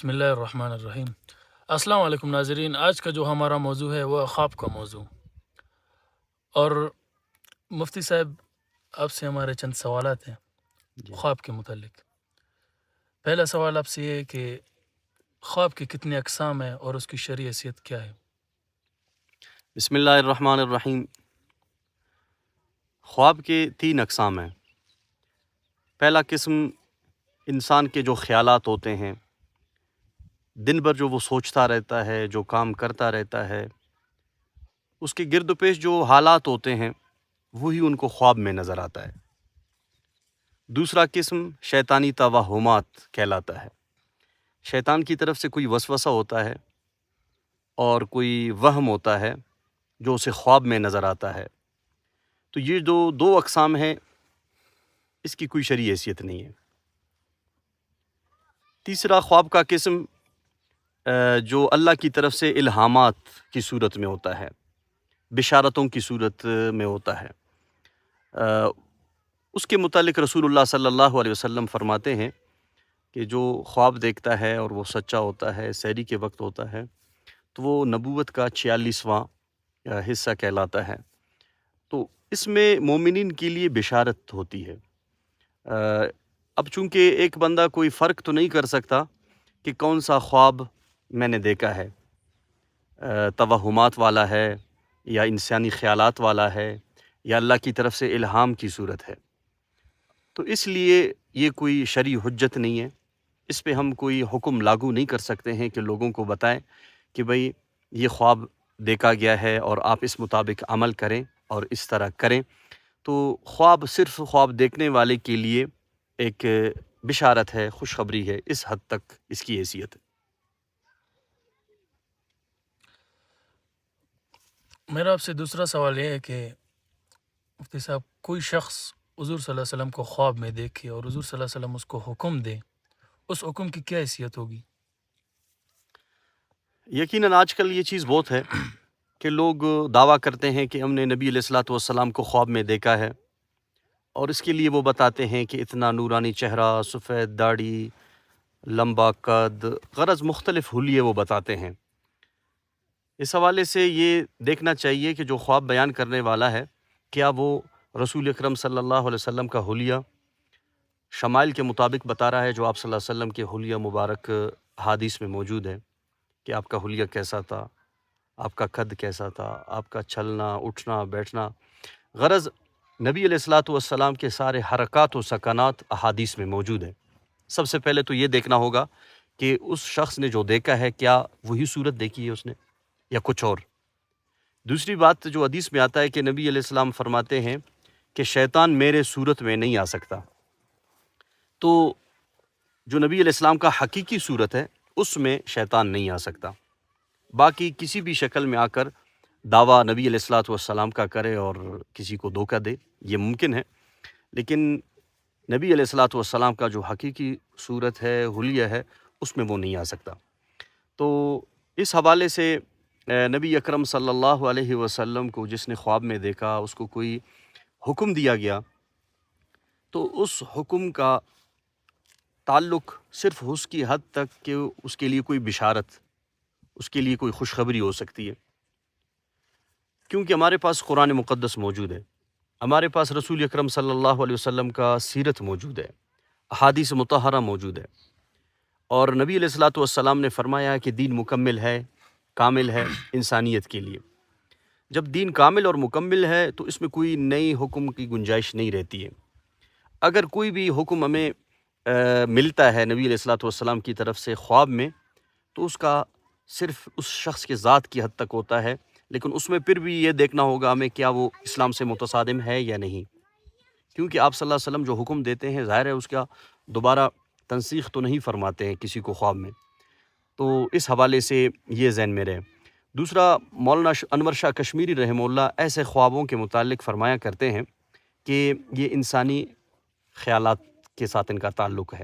بسم اللہ الرحمن الرحیم۔ السلام علیکم ناظرین، آج کا جو ہمارا موضوع ہے وہ خواب کا موضوع، اور مفتی صاحب آپ سے ہمارے چند سوالات ہیں جی خواب کے متعلق۔ پہلا سوال آپ سے یہ ہے کہ خواب کی کتنی اقسام ہیں اور اس کی شرعی حیثیت کیا ہے؟ بسم اللہ الرحمن الرحیم۔ خواب کے 3 اقسام ہیں۔ پہلا قسم انسان کے جو خیالات ہوتے ہیں، دن بھر جو وہ سوچتا رہتا ہے، جو کام کرتا رہتا ہے، اس کے گرد و پیش جو حالات ہوتے ہیں وہی ان کو خواب میں نظر آتا ہے۔ دوسرا قسم شیطانی توہمات کہلاتا ہے۔ شیطان کی طرف سے کوئی وسوسہ ہوتا ہے اور کوئی وہم ہوتا ہے جو اسے خواب میں نظر آتا ہے۔ تو یہ جو 2 اقسام ہیں، اس کی کوئی شرعی حیثیت نہیں ہے۔ تیسرا خواب کا قسم جو اللہ کی طرف سے الہامات کی صورت میں ہوتا ہے، بشارتوں کی صورت میں ہوتا ہے۔ اس کے متعلق رسول اللہ صلی اللہ علیہ وسلم فرماتے ہیں کہ جو خواب دیکھتا ہے اور وہ سچا ہوتا ہے، سحری کے وقت ہوتا ہے، تو وہ نبوت کا 46واں حصہ کہلاتا ہے۔ تو اس میں مومنین کے لیے بشارت ہوتی ہے۔ اب چونکہ ایک بندہ کوئی فرق تو نہیں کر سکتا کہ کون سا خواب میں نے دیکھا ہے، توہمات والا ہے یا انسانی خیالات والا ہے یا اللہ کی طرف سے الہام کی صورت ہے، تو اس لیے یہ کوئی شرعی حجت نہیں ہے۔ اس پہ ہم کوئی حکم لاگو نہیں کر سکتے ہیں کہ لوگوں کو بتائیں کہ بھئی یہ خواب دیکھا گیا ہے اور آپ اس مطابق عمل کریں اور اس طرح کریں۔ تو خواب صرف خواب دیکھنے والے کے لیے ایک بشارت ہے، خوشخبری ہے، اس حد تک اس کی حیثیت ہے۔ میرا آپ سے دوسرا سوال یہ ہے کہ مفتی صاحب، کوئی شخص حضور صلی اللہ علیہ وسلم کو خواب میں دیکھے اور حضور صلی اللہ علیہ وسلم اس کو حکم دے، اس حکم کی کیا حیثیت ہوگی؟ یقیناً آج کل یہ چیز بہت ہے کہ لوگ دعویٰ کرتے ہیں کہ ہم نے نبی علیہ الصلوۃ والسلام کو خواب میں دیکھا ہے، اور اس کے لیے وہ بتاتے ہیں کہ اتنا نورانی چہرہ، سفید داڑھی، لمبا قد، غرض مختلف حلیے وہ بتاتے ہیں۔ اس حوالے سے یہ دیکھنا چاہیے کہ جو خواب بیان کرنے والا ہے، کیا وہ رسول اکرم صلی اللہ علیہ وسلم کا حلیہ شمائل کے مطابق بتا رہا ہے جو آپ صلی اللہ علیہ وسلم کے حلیہ مبارک حدیث میں موجود ہے کہ آپ کا حلیہ کیسا تھا، آپ کا قد کیسا تھا، آپ کا چلنا اٹھنا بیٹھنا، غرض نبی علیہ الصلوۃ والسلام کے سارے حرکات و سکنات احادیث میں موجود ہیں۔ سب سے پہلے تو یہ دیکھنا ہوگا کہ اس شخص نے جو دیکھا ہے کیا وہی صورت دیکھی ہے اس نے یا کچھ اور۔ دوسری بات جو حدیث میں آتا ہے کہ نبی علیہ السلام فرماتے ہیں کہ شیطان میرے صورت میں نہیں آ سکتا۔ تو جو نبی علیہ السلام کا حقیقی صورت ہے اس میں شیطان نہیں آ سکتا۔ باقی کسی بھی شکل میں آ کر دعویٰ نبی علیہ الصلوۃ والسلام کا کرے اور کسی کو دھوکہ دے، یہ ممکن ہے، لیکن نبی علیہ الصلوۃ والسلام کا جو حقیقی صورت ہے، حلیہ ہے، اس میں وہ نہیں آ سکتا۔ تو اس حوالے سے نبی اکرم صلی اللہ علیہ وسلم کو جس نے خواب میں دیکھا، اس کو کوئی حکم دیا گیا، تو اس حکم کا تعلق صرف اس کی حد تک کہ اس کے لیے کوئی بشارت، اس کے لیے کوئی خوشخبری ہو سکتی ہے، کیونکہ ہمارے پاس قرآن مقدس موجود ہے، ہمارے پاس رسول اکرم صلی اللہ علیہ وسلم کا سیرت موجود ہے، احادیث مطہرہ موجود ہے، اور نبی علیہ الصلوۃ والسلام نے فرمایا کہ دین مکمل ہے، کامل ہے انسانیت کے لیے۔ جب دین کامل اور مکمل ہے تو اس میں کوئی نئی حکم کی گنجائش نہیں رہتی ہے۔ اگر کوئی بھی حکم ہمیں ملتا ہے نبی علیہ الصلوۃ والسلام کی طرف سے خواب میں، تو اس کا صرف اس شخص کے ذات کی حد تک ہوتا ہے، لیکن اس میں پھر بھی یہ دیکھنا ہوگا ہمیں کیا وہ اسلام سے متصادم ہے یا نہیں، کیونکہ آپ صلی اللہ علیہ وسلم جو حکم دیتے ہیں ظاہر ہے اس کا دوبارہ تنسیخ تو نہیں فرماتے ہیں کسی کو خواب میں۔ تو اس حوالے سے یہ ذہن میں رہے۔ دوسرا، مولانا انور شاہ کشمیری رحمہ اللہ ایسے خوابوں کے متعلق فرمایا کرتے ہیں کہ یہ انسانی خیالات کے ساتھ ان کا تعلق ہے۔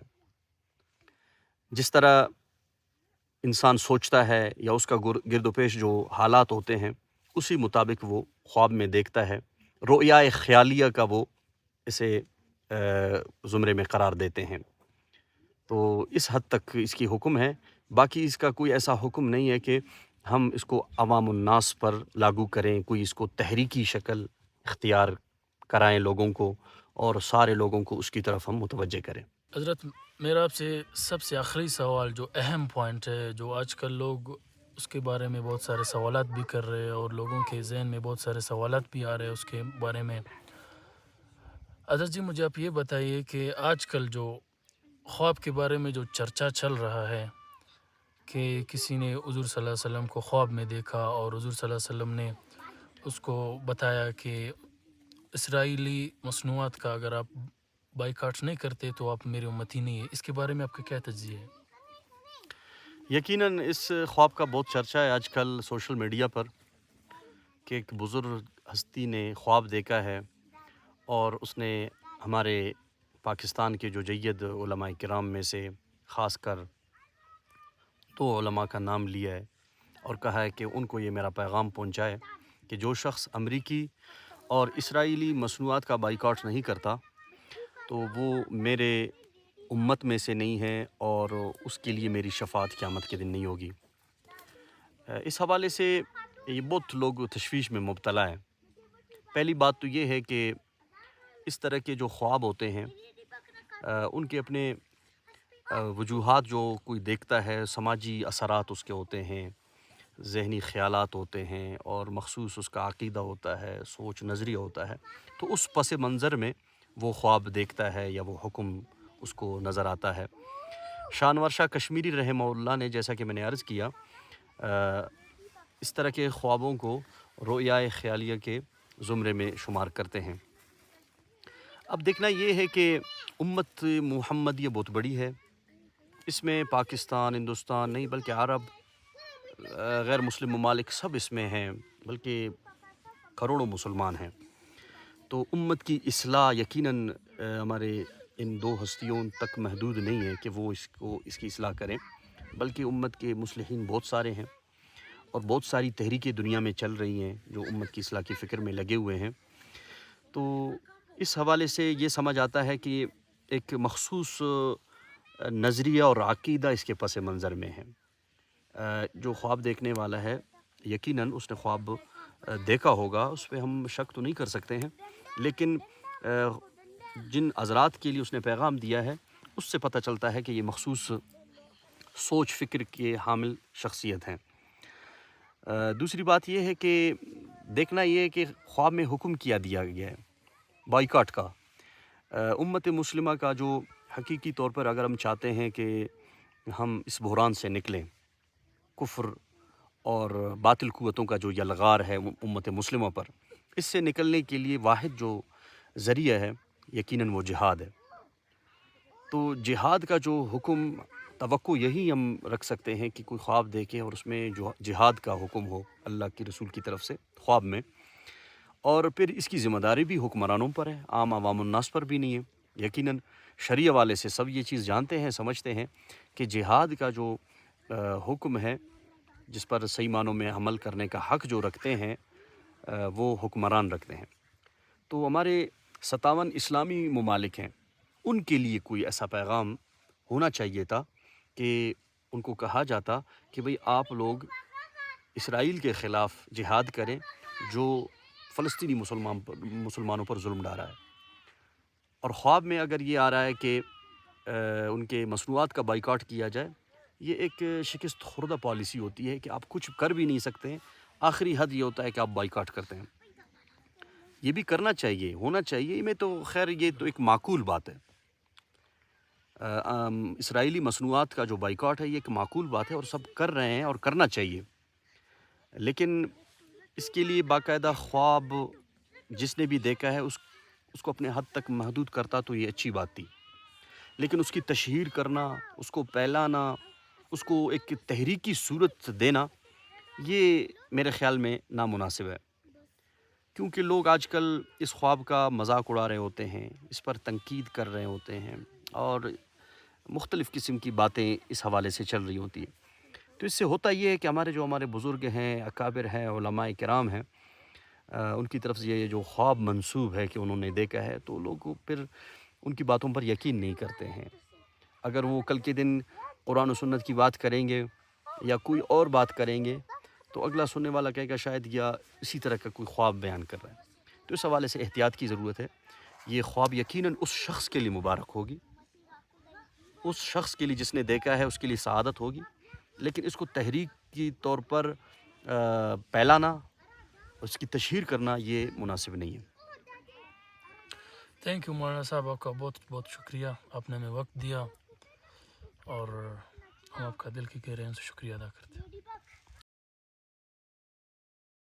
جس طرح انسان سوچتا ہے یا اس کا گرد و پیش جو حالات ہوتے ہیں اسی مطابق وہ خواب میں دیکھتا ہے۔ رؤیائے خیالیہ کا وہ اسے زمرے میں قرار دیتے ہیں۔ تو اس حد تک اس کی حکم ہے، باقی اس کا کوئی ایسا حکم نہیں ہے کہ ہم اس کو عوام الناس پر لاگو کریں، کوئی اس کو تحریکی شکل اختیار کرائیں لوگوں کو اور سارے لوگوں کو اس کی طرف ہم متوجہ کریں۔ حضرت میرا آپ سے سب سے آخری سوال جو اہم پوائنٹ ہے، جو آج کل لوگ اس کے بارے میں بہت سارے سوالات بھی کر رہے ہیں اور لوگوں کے ذہن میں بہت سارے سوالات بھی آ رہے ہیں اس کے بارے میں، حضرت جی مجھے آپ یہ بتائیے کہ آج کل جو خواب کے بارے میں جو چرچا چل رہا ہے کہ کسی نے حضور صلی اللہ علیہ وسلم کو خواب میں دیکھا اور حضور صلی اللہ علیہ وسلم نے اس کو بتایا کہ اسرائیلی مصنوعات کا اگر آپ بائیکاٹ نہیں کرتے تو آپ میری امتی نہیں ہے، اس کے بارے میں آپ کا کیا تجزیہ ہے؟ یقیناً اس خواب کا بہت چرچا ہے آج کل سوشل میڈیا پر کہ ایک بزرگ ہستی نے خواب دیکھا ہے اور اس نے ہمارے پاکستان کے جو جید علماء کرام میں سے خاص کر 2 علماء کا نام لیا ہے اور کہا ہے کہ ان کو یہ میرا پیغام پہنچائے کہ جو شخص امریکی اور اسرائیلی مصنوعات کا بائیکاٹ نہیں کرتا تو وہ میرے امت میں سے نہیں ہے اور اس کے لیے میری شفاعت قیامت کے دن نہیں ہوگی۔ اس حوالے سے یہ بہت لوگ تشویش میں مبتلا ہیں۔ پہلی بات تو یہ ہے کہ اس طرح کے جو خواب ہوتے ہیں ان کے اپنے وجوہات جو کوئی دیکھتا ہے، سماجی اثرات اس کے ہوتے ہیں، ذہنی خیالات ہوتے ہیں اور مخصوص اس کا عقیدہ ہوتا ہے، سوچ نظریہ ہوتا ہے، تو اس پس منظر میں وہ خواب دیکھتا ہے یا وہ حکم اس کو نظر آتا ہے۔ شانور شاہ کشمیری رحمہ اللہ نے جیسا کہ میں نے عرض کیا اس طرح کے خوابوں کو رؤیائے خیالیہ کے زمرے میں شمار کرتے ہیں۔ اب دیکھنا یہ ہے کہ امت محمدیہ بہت بڑی ہے، اس میں پاکستان، ہندوستان نہیں بلکہ عرب، غیر مسلم ممالک سب اس میں ہیں، بلکہ کروڑوں مسلمان ہیں۔ تو امت کی اصلاح یقیناً ہمارے ان 2 ہستیوں تک محدود نہیں ہے کہ وہ اس کی اصلاح کریں، بلکہ امت کے مصلحین بہت سارے ہیں اور بہت ساری تحریکیں دنیا میں چل رہی ہیں جو امت کی اصلاح کی فکر میں لگے ہوئے ہیں۔ تو اس حوالے سے یہ سمجھ آتا ہے کہ ایک مخصوص نظریہ اور عقیدہ اس کے پس منظر میں ہے۔ جو خواب دیکھنے والا ہے یقیناً اس نے خواب دیکھا ہوگا، اس پہ ہم شک تو نہیں کر سکتے ہیں، لیکن جن حضرات کے لیے اس نے پیغام دیا ہے اس سے پتہ چلتا ہے کہ یہ مخصوص سوچ فکر کے حامل شخصیت ہیں۔ دوسری بات یہ ہے کہ دیکھنا یہ ہے کہ خواب میں حکم کیا دیا گیا ہے بائیکاٹ کا۔ امت مسلمہ کا جو حقیقی طور پر اگر ہم چاہتے ہیں کہ ہم اس بحران سے نکلیں، کفر اور باطل قوتوں کا جو یلغار ہے امت مسلمہ پر، اس سے نکلنے کے لیے واحد جو ذریعہ ہے یقیناً وہ جہاد ہے۔ تو جہاد کا جو حکم توقع یہی ہم رکھ سکتے ہیں کہ کوئی خواب دیکھے اور اس میں جو جہاد کا حکم ہو اللہ کی رسول کی طرف سے خواب میں، اور پھر اس کی ذمہ داری بھی حکمرانوں پر ہے، عام عوام الناس پر بھی نہیں ہے۔ یقیناً شرعیہ والے سے سب یہ چیز جانتے ہیں، سمجھتے ہیں کہ جہاد کا جو حکم ہے جس پر صحیح معنوں میں عمل کرنے کا حق جو رکھتے ہیں وہ حکمران رکھتے ہیں۔ تو ہمارے 57 اسلامی ممالک ہیں، ان کے لیے کوئی ایسا پیغام ہونا چاہیے تھا کہ ان کو کہا جاتا کہ بھئی آپ لوگ اسرائیل کے خلاف جہاد کریں جو فلسطینی مسلمانوں پر ظلم ڈھا رہا ہے۔ اور خواب میں اگر یہ آ رہا ہے کہ ان کے مصنوعات کا بائیکاٹ کیا جائے، یہ ایک شکست خوردہ پالیسی ہوتی ہے کہ آپ کچھ کر بھی نہیں سکتے ہیں، آخری حد یہ ہوتا ہے کہ آپ بائیکاٹ کرتے ہیں۔ یہ بھی کرنا چاہیے، ہونا چاہیے، میں تو خیر یہ تو ایک معقول بات ہے۔ اسرائیلی مصنوعات کا جو بائیکاٹ ہے یہ ایک معقول بات ہے اور سب کر رہے ہیں اور کرنا چاہیے، لیکن اس کے لیے باقاعدہ خواب جس نے بھی دیکھا ہے اس کو اپنے حد تک محدود کرتا تو یہ اچھی بات تھی، لیکن اس کی تشہیر کرنا، اس کو پھیلانا، اس کو ایک تحریکی صورت دینا، یہ میرے خیال میں نامناسب ہے، کیونکہ لوگ آج کل اس خواب کا مذاق اڑا رہے ہوتے ہیں، اس پر تنقید کر رہے ہوتے ہیں اور مختلف قسم کی باتیں اس حوالے سے چل رہی ہوتی ہیں۔ تو اس سے ہوتا یہ ہے کہ ہمارے بزرگ ہیں، اکابر ہیں، علماء کرام ہیں، ان کی طرف سے یہ جو خواب منسوب ہے کہ انہوں نے دیکھا ہے تو لوگ پھر ان کی باتوں پر یقین نہیں کرتے ہیں اگر وہ کل کے دن قرآن و سنت کی بات کریں گے یا کوئی اور بات کریں گے تو اگلا سننے والا کہے گا شاید یا اسی طرح کا کوئی خواب بیان کر رہا ہے. تو اس حوالے سے احتیاط کی ضرورت ہے. یہ خواب یقیناً اس شخص کے لیے مبارک ہوگی، اس شخص کے لیے جس نے دیکھا ہے اس کے لیے سعادت ہوگی، لیکن اس کو تحریک کی طور پر پھیلانا، اس کی تشہیر کرنا یہ مناسب نہیں ہے. تھینک یو مولانا صاحب، آپ کا بہت بہت شکریہ، آپ نے ہمیں وقت دیا اور ہم آپ کا دل کی گہرائیوں سے شکریہ ادا کرتے ہیں.